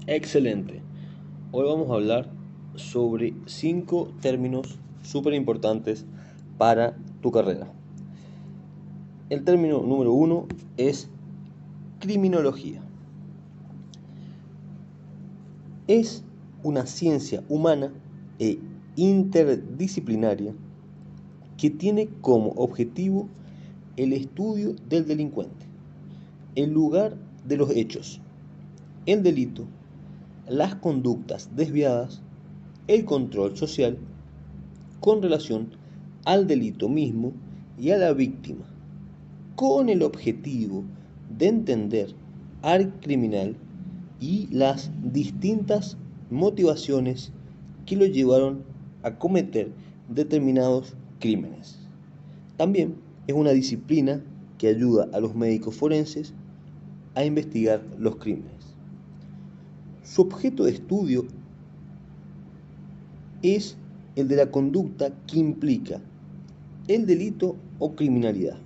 Excelente. Hoy vamos a hablar sobre 5 términos súper importantes para tu carrera. El término número 1 es criminología. Es una ciencia humana e interdisciplinaria que tiene como objetivo el estudio del delincuente, el lugar de los hechos, el delito, las conductas desviadas, el control social con relación al delito mismo y a la víctima, con el objetivo de entender al criminal y las distintas motivaciones que lo llevaron a cometer determinados crímenes. También es una disciplina que ayuda a los médicos forenses a investigar los crímenes. Su objeto de estudio es el de la conducta que implica el delito o criminalidad,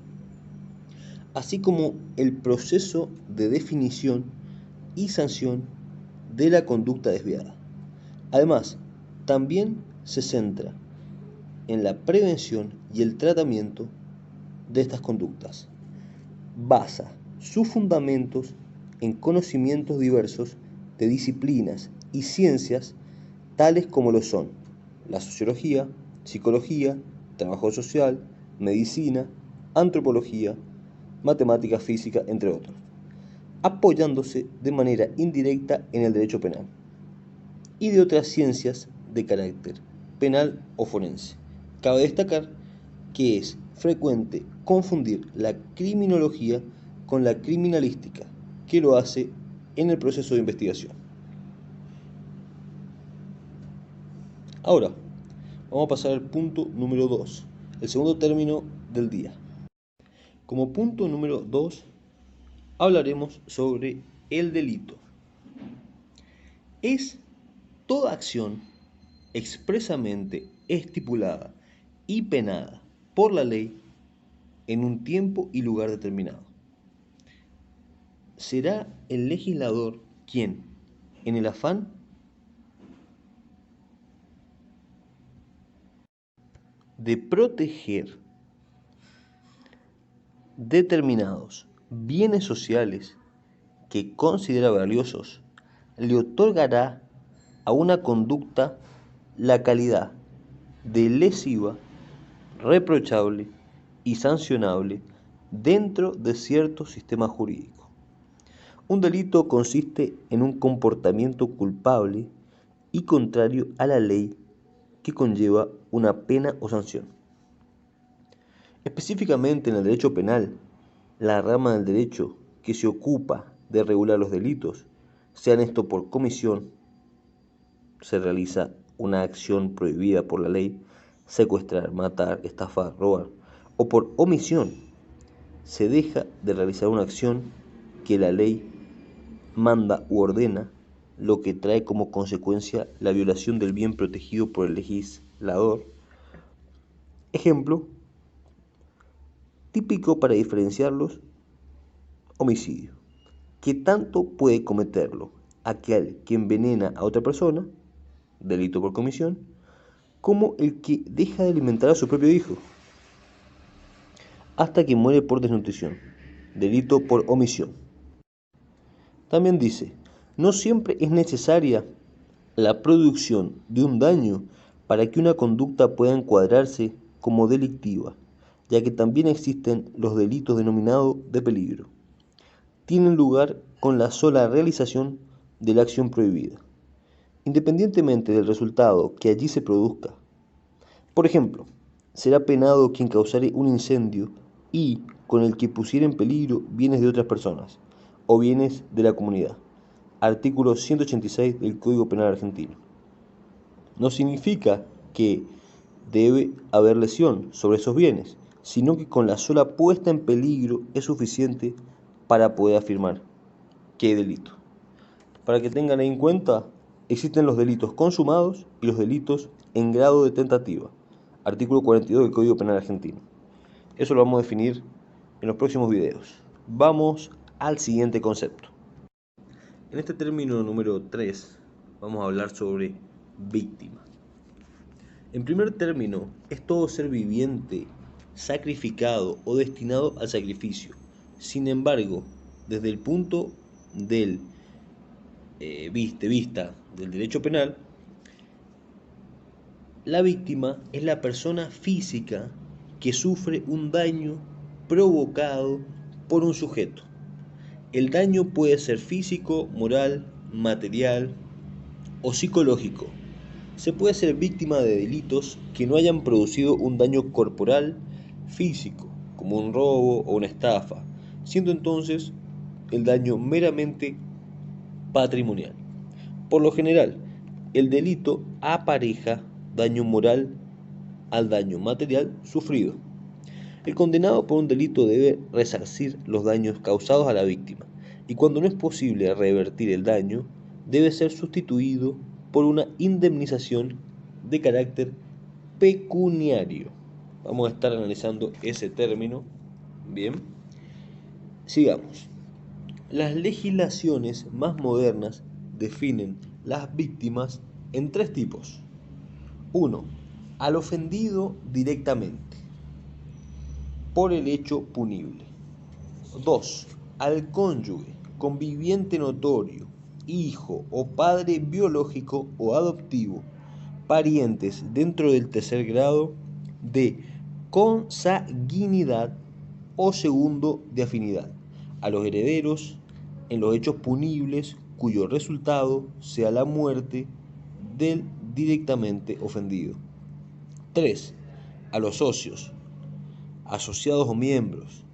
así como el proceso de definición y sanción de la conducta desviada. Además, también se centra en la prevención y el tratamiento de estas conductas. Basa sus fundamentos en conocimientos diversos de disciplinas y ciencias tales como lo son la sociología, psicología, trabajo social, medicina, antropología, matemática, física, entre otros, apoyándose de manera indirecta en el derecho penal y de otras ciencias de carácter penal o forense. Cabe destacar que es frecuente confundir la criminología con la criminalística, que lo hace en el proceso de investigación. Ahora, vamos a pasar al punto número 2, el segundo término del día. Como punto número 2, hablaremos sobre el delito. Es toda acción expresamente estipulada y penada por la ley en un tiempo y lugar determinado. Será el legislador quien, en el afán de proteger determinados bienes sociales que considera valiosos, le otorgará a una conducta la calidad de lesiva, reprochable y sancionable dentro de cierto sistema jurídico. Un delito consiste en un comportamiento culpable y contrario a la ley que conlleva una pena o sanción. Específicamente en el derecho penal, la rama del derecho que se ocupa de regular los delitos, sean esto por comisión, se realiza una acción prohibida por la ley, secuestrar, matar, estafar, robar, o por omisión, se deja de realizar una acción que la ley manda u ordena, lo que trae como consecuencia la violación del bien protegido por el legislador. Ejemplo típico para diferenciarlos: homicidio, que tanto puede cometerlo aquel que envenena a otra persona, delito por comisión, como el que deja de alimentar a su propio hijo, hasta que muere por desnutrición, delito por omisión. También dice, no siempre es necesaria la producción de un daño para que una conducta pueda encuadrarse como delictiva, ya que también existen los delitos denominados de peligro. Tienen lugar con la sola realización de la acción prohibida, independientemente del resultado que allí se produzca. Por ejemplo, será penado quien causare un incendio y con el que pusiera en peligro bienes de otras personas o bienes de la comunidad. Artículo 186 del Código Penal argentino. No significa que debe haber lesión sobre esos bienes, sino que con la sola puesta en peligro es suficiente para poder afirmar que hay delito. Para que tengan en cuenta, existen los delitos consumados y los delitos en grado de tentativa. Artículo 42 del Código Penal argentino. Eso lo vamos a definir en los próximos videos. Vamos al siguiente concepto. En este término número 3 vamos a hablar sobre víctima. En primer término, es todo ser viviente sacrificado o destinado al sacrificio. Sin embargo, desde el punto del vista del derecho penal, la víctima es la persona física que sufre un daño provocado por un sujeto. El daño puede ser físico, moral, material o psicológico. Se puede ser víctima de delitos que no hayan producido un daño corporal, físico, como un robo o una estafa, siendo entonces el daño meramente patrimonial. Por lo general, el delito apareja daño moral al daño material sufrido. El condenado por un delito debe resarcir los daños causados a la víctima, y cuando no es posible revertir el daño, debe ser sustituido por una indemnización de carácter pecuniario. Vamos a estar analizando ese término. Bien, sigamos. Las legislaciones más modernas definen las víctimas en 3 tipos. 1. Al ofendido directamente por el hecho punible. 2. Al cónyuge, conviviente notorio, hijo o padre biológico o adoptivo, parientes dentro del tercer grado de consanguinidad o segundo de afinidad, a los herederos en los hechos punibles cuyo resultado sea la muerte del directamente ofendido. 3. A los socios, asociados o miembros,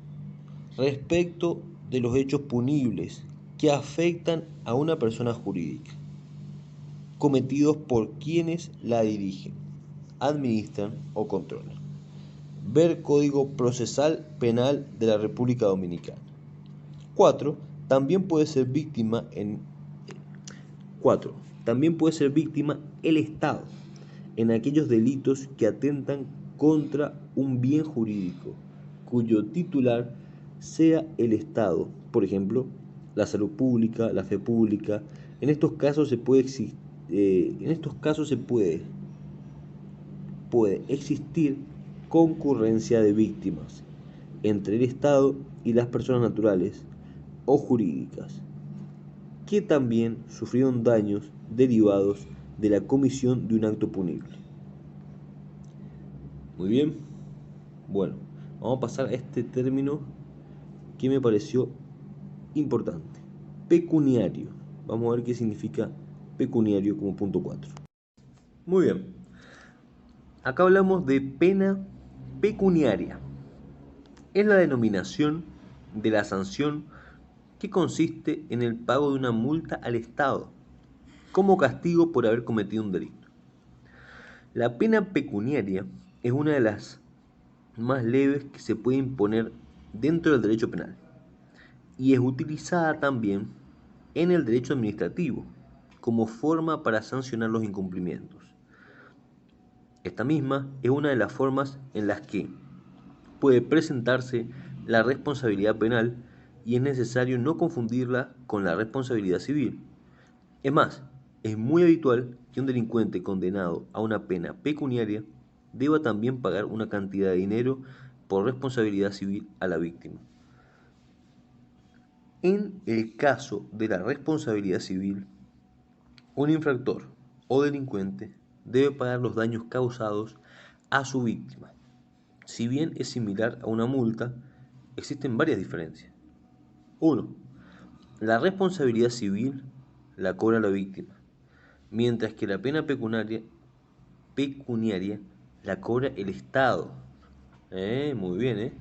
respecto de los hechos punibles que afectan a una persona jurídica, cometidos por quienes la dirigen, administran o controlan. Ver Código Procesal Penal de la República Dominicana. 4. También puede ser víctima el Estado en aquellos delitos que atentan contra un bien jurídico, cuyo titular sea el Estado, por ejemplo, la salud pública, la fe pública. En estos casos puede existir concurrencia de víctimas entre el Estado y las personas naturales o jurídicas, que también sufrieron daños derivados de la comisión de un acto punible. Muy bien. Bueno, vamos a pasar a este término que me pareció importante. Pecuniario. Vamos a ver qué significa pecuniario como punto 4. Muy bien. Acá hablamos de pena pecuniaria. Es la denominación de la sanción que consiste en el pago de una multa al Estado como castigo por haber cometido un delito. La pena pecuniaria es una de las más leves que se puede imponer dentro del derecho penal y es utilizada también en el derecho administrativo como forma para sancionar los incumplimientos. Esta misma es una de las formas en las que puede presentarse la responsabilidad penal y es necesario no confundirla con la responsabilidad civil. Es más, es muy habitual que un delincuente condenado a una pena pecuniaria deba también pagar una cantidad de dinero por responsabilidad civil a la víctima. En el caso de la responsabilidad civil, un infractor o delincuente debe pagar los daños causados a su víctima. Si bien es similar a una multa, existen varias diferencias. 1. La responsabilidad civil la cobra la víctima, mientras que la pena pecuniaria la cobra el Estado. Muy bien,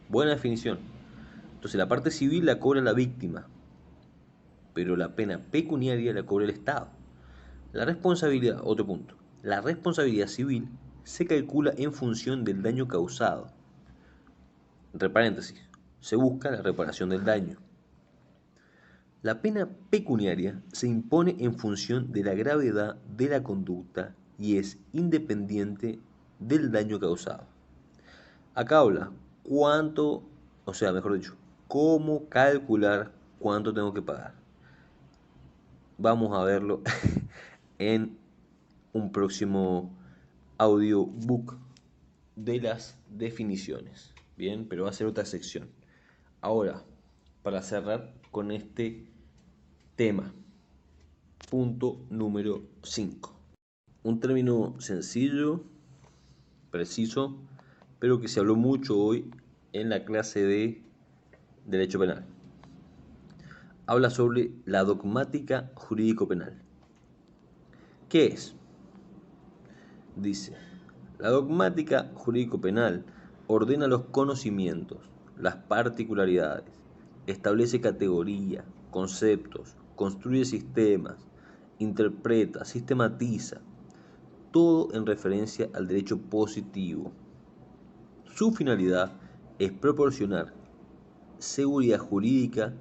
buena definición. Entonces la parte civil la cobra la víctima, pero la pena pecuniaria la cobra el Estado. Otro punto, la responsabilidad civil se calcula en función del daño causado. Entre paréntesis, se busca la reparación del daño. La pena pecuniaria se impone en función de la gravedad de la conducta y es independiente del daño causado. Acá habla cómo calcular cuánto tengo que pagar. vamos a verlo en un próximo audiobook de las definiciones. Bien, pero va a ser otra sección. Ahora, para cerrar con este tema, punto número 5. Un término sencillo, preciso, pero que se habló mucho hoy en la clase de Derecho Penal. Habla sobre la dogmática jurídico-penal. ¿Qué es? Dice, la dogmática jurídico-penal ordena los conocimientos, las particularidades, establece categoría, conceptos, construye sistemas, interpreta, sistematiza, todo en referencia al derecho positivo. Su finalidad es proporcionar seguridad jurídica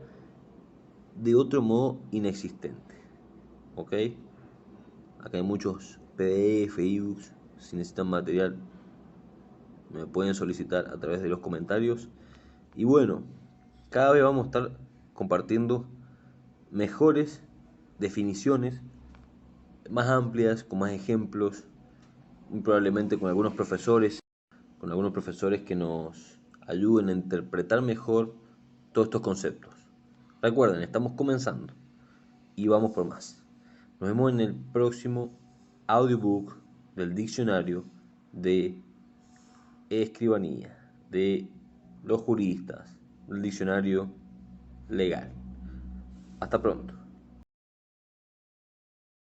de otro modo inexistente. ¿Ok? Acá hay muchos PDF, ebooks. Si necesitan material, me pueden solicitar a través de los comentarios. Y bueno, cada vez vamos a estar compartiendo mejores definiciones, más amplias, con más ejemplos, y probablemente con algunos profesores que nos ayuden a interpretar mejor todos estos conceptos. Recuerden, estamos comenzando y vamos por más. Nos vemos en el próximo audiobook del diccionario de escribanía, de los juristas, del diccionario legal. Hasta pronto.